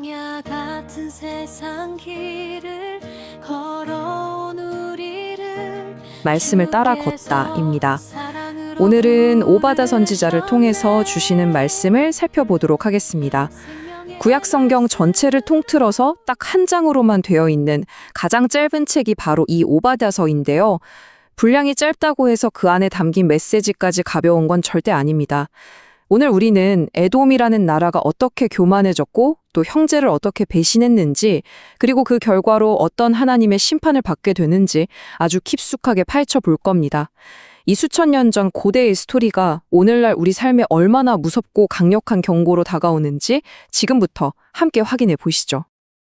광야 같은 세상 길을 걸어온 우리를 말씀을 따라 걷다입니다. 오늘은 오바다 선지자를 통해서 주시는 말씀을 살펴보도록 하겠습니다. 구약 성경 전체를 통틀어서 딱 한 장으로만 되어 있는 가장 짧은 책이 바로 이 오바다서인데요. 분량이 짧다고 해서 그 안에 담긴 메시지까지 가벼운 건 절대 아닙니다. 오늘 우리는 에돔이라는 나라가 어떻게 교만해졌고 또 형제를 어떻게 배신했는지, 그리고 그 결과로 어떤 하나님의 심판을 받게 되는지 아주 깊숙하게 파헤쳐 볼 겁니다. 이 수천 년 전 고대의 스토리가 오늘날 우리 삶에 얼마나 무섭고 강력한 경고로 다가오는지 지금부터 함께 확인해 보시죠.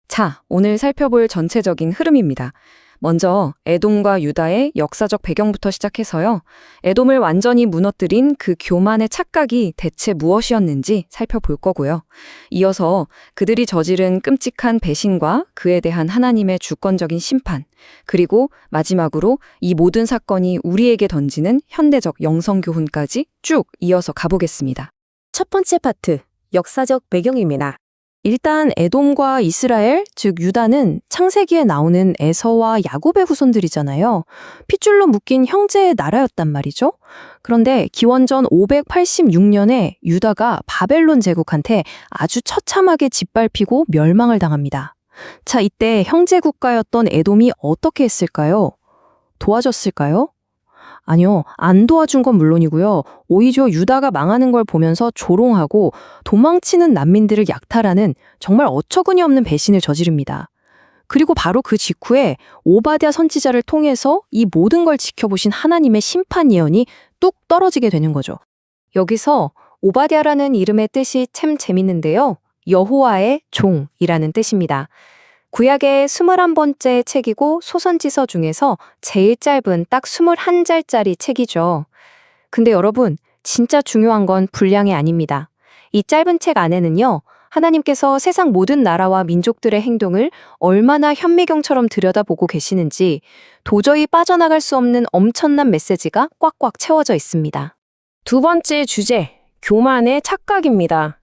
자, 오늘 살펴볼 전체적인 흐름입니다. 먼저 에돔과 유다의 역사적 배경부터 시작해서요. 에돔을 완전히 무너뜨린 그 교만의 착각이 대체 무엇이었는지 살펴볼 거고요. 이어서 그들이 저지른 끔찍한 배신과 그에 대한 하나님의 주권적인 심판, 그리고 마지막으로 이 모든 사건이 우리에게 던지는 현대적 영성교훈까지 쭉 이어서 가보겠습니다. 첫 번째 파트, 역사적 배경입니다. 일단 에돔과 이스라엘, 즉 유다는 창세기에 나오는 에서와 야곱의 후손들이잖아요. 핏줄로 묶인 형제의 나라였단 말이죠. 그런데 기원전 586년에 유다가 바벨론 제국한테 아주 처참하게 짓밟히고 멸망을 당합니다. 자, 이때 형제 국가였던 에돔이 어떻게 했을까요? 도와줬을까요? 아니요, 안 도와준 건 물론이고요. 오히려 유다가 망하는 걸 보면서 조롱하고 도망치는 난민들을 약탈하는 정말 어처구니 없는 배신을 저지릅니다. 그리고 바로 그 직후에 오바댜 선지자를 통해서 이 모든 걸 지켜보신 하나님의 심판 예언이 뚝 떨어지게 되는 거죠. 여기서 오바댜라는 이름의 뜻이 참 재밌는데요. 여호와의 종이라는 뜻입니다. 구약의 21번째 책이고 소선지서 중에서 제일 짧은 딱 21절짜리 책이죠. 근데 여러분, 진짜 중요한 건 분량이 아닙니다. 이 짧은 책 안에는요, 하나님께서 세상 모든 나라와 민족들의 행동을 얼마나 현미경처럼 들여다보고 계시는지 도저히 빠져나갈 수 없는 엄청난 메시지가 꽉꽉 채워져 있습니다. 두 번째 주제, 교만의 착각입니다.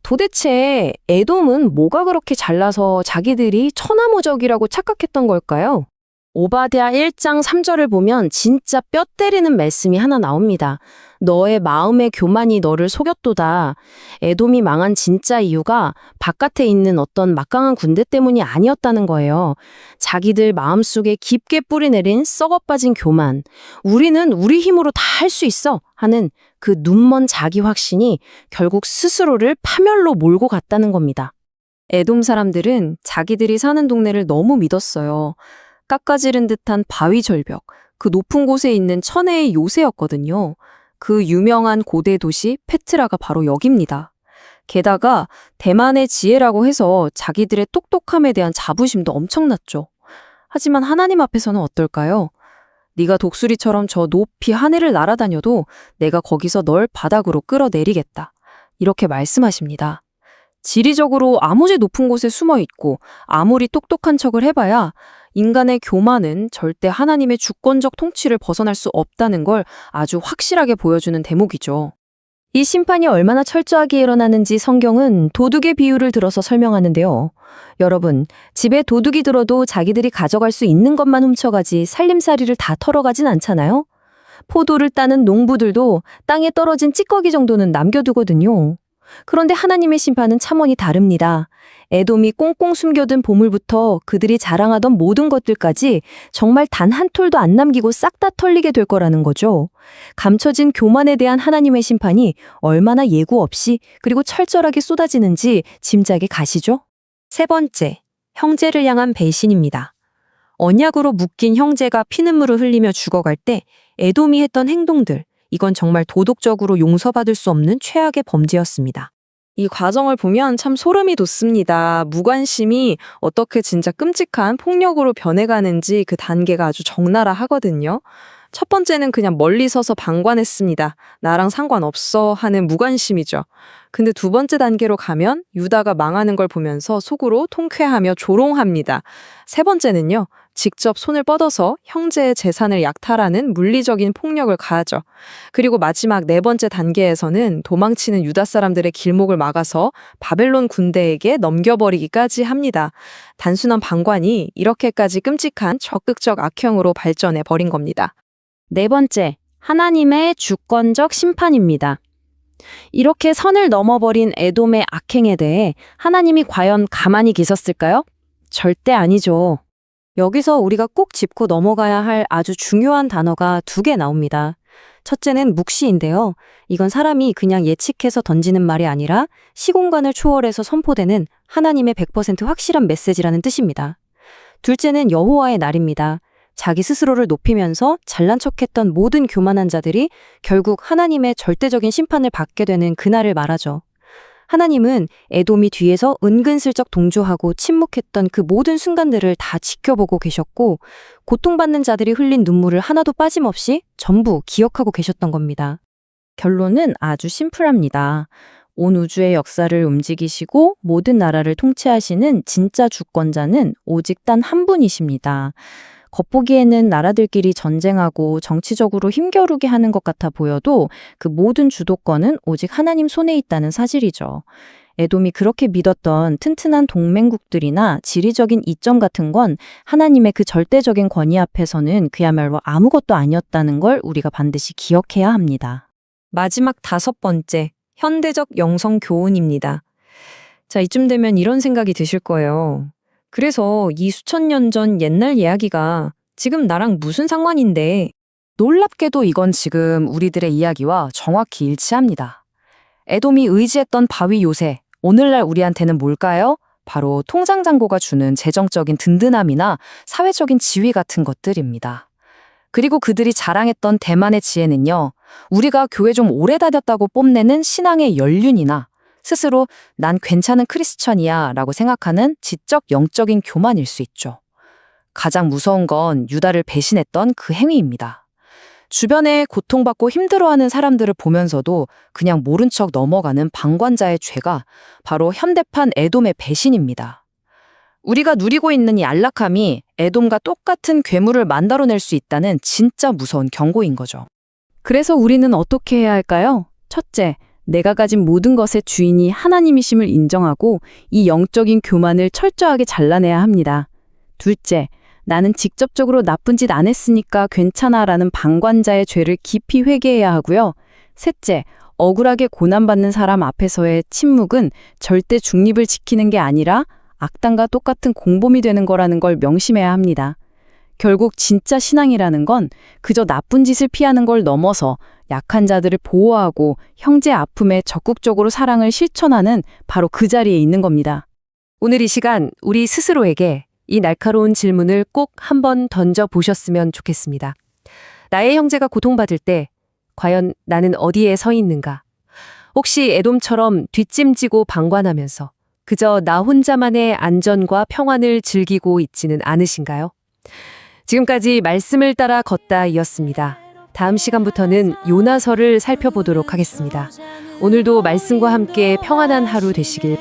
도대체 에돔은 뭐가 그렇게 잘나서 자기들이 천하무적이라고 착각했던 걸까요? 오바댜 1장 3절을 보면 진짜 뼈 때리는 말씀이 하나 나옵니다. 너의 마음의 교만이 너를 속였도다. 에돔이 망한 진짜 이유가 바깥에 있는 어떤 막강한 군대 때문이 아니었다는 거예요. 자기들 마음속에 깊게 뿌리내린 썩어빠진 교만. 우리는 우리 힘으로 다 할 수 있어 하는 그 눈먼 자기 확신이 결국 스스로를 파멸로 몰고 갔다는 겁니다. 에돔 사람들은 자기들이 사는 동네를 너무 믿었어요. 깎아지른 듯한 바위 절벽, 그 높은 곳에 있는 천혜의 요새였거든요. 그 유명한 고대 도시 페트라가 바로 여기입니다. 게다가 대만의 지혜라고 해서 자기들의 똑똑함에 대한 자부심도 엄청났죠. 하지만 하나님 앞에서는 어떨까요? 네가 독수리처럼 저 높이 하늘을 날아다녀도 내가 거기서 널 바닥으로 끌어내리겠다. 이렇게 말씀하십니다. 지리적으로 아무리 높은 곳에 숨어 있고 아무리 똑똑한 척을 해봐야 인간의 교만은 절대 하나님의 주권적 통치를 벗어날 수 없다는 걸 아주 확실하게 보여주는 대목이죠. 이 심판이 얼마나 철저하게 일어나는지 성경은 도둑의 비유를 들어서 설명하는데요. 여러분, 집에 도둑이 들어도 자기들이 가져갈 수 있는 것만 훔쳐가지 살림살이를 다 털어가진 않잖아요? 포도를 따는 농부들도 땅에 떨어진 찌꺼기 정도는 남겨두거든요. 그런데 하나님의 심판은 차원이 다릅니다. 에돔이 꽁꽁 숨겨둔 보물부터 그들이 자랑하던 모든 것들까지 정말 단 한 톨도 안 남기고 싹 다 털리게 될 거라는 거죠. 감춰진 교만에 대한 하나님의 심판이 얼마나 예고 없이 그리고 철저하게 쏟아지는지 짐작이 가시죠? 세 번째, 형제를 향한 배신입니다. 언약으로 묶인 형제가 피눈물을 흘리며 죽어갈 때 에돔이 했던 행동들, 이건 정말 도덕적으로 용서받을 수 없는 최악의 범죄였습니다. 이 과정을 보면 참 소름이 돋습니다. 무관심이 어떻게 진짜 끔찍한 폭력으로 변해가는지 그 단계가 아주 적나라하거든요. 첫 번째는 그냥 멀리 서서 방관했습니다. 나랑 상관없어 하는 무관심이죠. 근데 두 번째 단계로 가면 유다가 망하는 걸 보면서 속으로 통쾌하며 조롱합니다. 세 번째는요, 직접 손을 뻗어서 형제의 재산을 약탈하는 물리적인 폭력을 가하죠. 그리고 마지막 네 번째 단계에서는 도망치는 유다 사람들의 길목을 막아서 바벨론 군대에게 넘겨버리기까지 합니다. 단순한 방관이 이렇게까지 끔찍한 적극적 악행으로 발전해 버린 겁니다. 네 번째, 하나님의 주권적 심판입니다. 이렇게 선을 넘어버린 에돔의 악행에 대해 하나님이 과연 가만히 계셨을까요? 절대 아니죠. 여기서 우리가 꼭 짚고 넘어가야 할 아주 중요한 단어가 두 개 나옵니다. 첫째는 묵시인데요. 이건 사람이 그냥 예측해서 던지는 말이 아니라 시공간을 초월해서 선포되는 하나님의 100% 확실한 메시지라는 뜻입니다. 둘째는 여호와의 날입니다. 자기 스스로를 높이면서 잘난 척했던 모든 교만한 자들이 결국 하나님의 절대적인 심판을 받게 되는 그날을 말하죠. 하나님은 에돔이 뒤에서 은근슬쩍 동조하고 침묵했던 그 모든 순간들을 다 지켜보고 계셨고, 고통받는 자들이 흘린 눈물을 하나도 빠짐없이 전부 기억하고 계셨던 겁니다. 결론은 아주 심플합니다. 온 우주의 역사를 움직이시고 모든 나라를 통치하시는 진짜 주권자는 오직 단 한 분이십니다. 겉보기에는 나라들끼리 전쟁하고 정치적으로 힘겨루게 하는 것 같아 보여도 그 모든 주도권은 오직 하나님 손에 있다는 사실이죠. 에돔이 그렇게 믿었던 튼튼한 동맹국들이나 지리적인 이점 같은 건 하나님의 그 절대적인 권위 앞에서는 그야말로 아무것도 아니었다는 걸 우리가 반드시 기억해야 합니다. 마지막 다섯 번째, 현대적 영성 교훈입니다. 자, 이쯤 되면 이런 생각이 드실 거예요. 그래서 이 수천 년 전 옛날 이야기가 지금 나랑 무슨 상관인데? 놀랍게도 이건 지금 우리들의 이야기와 정확히 일치합니다. 에돔이 의지했던 바위 요새, 오늘날 우리한테는 뭘까요? 바로 통장 잔고가 주는 재정적인 든든함이나 사회적인 지위 같은 것들입니다. 그리고 그들이 자랑했던 대만의 지혜는요, 우리가 교회 좀 오래 다녔다고 뽐내는 신앙의 연륜이나 스스로 난 괜찮은 크리스천이야 라고 생각하는 지적 영적인 교만일 수 있죠. 가장 무서운 건 유다를 배신했던 그 행위입니다. 주변에 고통받고 힘들어하는 사람들을 보면서도 그냥 모른 척 넘어가는 방관자의 죄가 바로 현대판 에돔의 배신입니다. 우리가 누리고 있는 이 안락함이 에돔과 똑같은 괴물을 만들어낼 수 있다는 진짜 무서운 경고인 거죠. 그래서 우리는 어떻게 해야 할까요? 첫째, 내가 가진 모든 것의 주인이 하나님이심을 인정하고 이 영적인 교만을 철저하게 잘라내야 합니다. 둘째, 나는 직접적으로 나쁜 짓 안 했으니까 괜찮아라는 방관자의 죄를 깊이 회개해야 하고요. 셋째, 억울하게 고난받는 사람 앞에서의 침묵은 절대 중립을 지키는 게 아니라 악당과 똑같은 공범이 되는 거라는 걸 명심해야 합니다. 결국 진짜 신앙이라는 건 그저 나쁜 짓을 피하는 걸 넘어서 약한 자들을 보호하고 형제 아픔에 적극적으로 사랑을 실천하는 바로 그 자리에 있는 겁니다. 오늘 이 시간 우리 스스로에게 이 날카로운 질문을 꼭 한번 던져보셨으면 좋겠습니다. 나의 형제가 고통받을 때 과연 나는 어디에 서 있는가? 혹시 에돔처럼 뒷짐지고 방관하면서 그저 나 혼자만의 안전과 평안을 즐기고 있지는 않으신가요? 지금까지 말씀을 따라 걷다이었습니다. 다음 시간부터는 요나서를 살펴보도록 하겠습니다. 오늘도 말씀과 함께 평안한 하루 되시길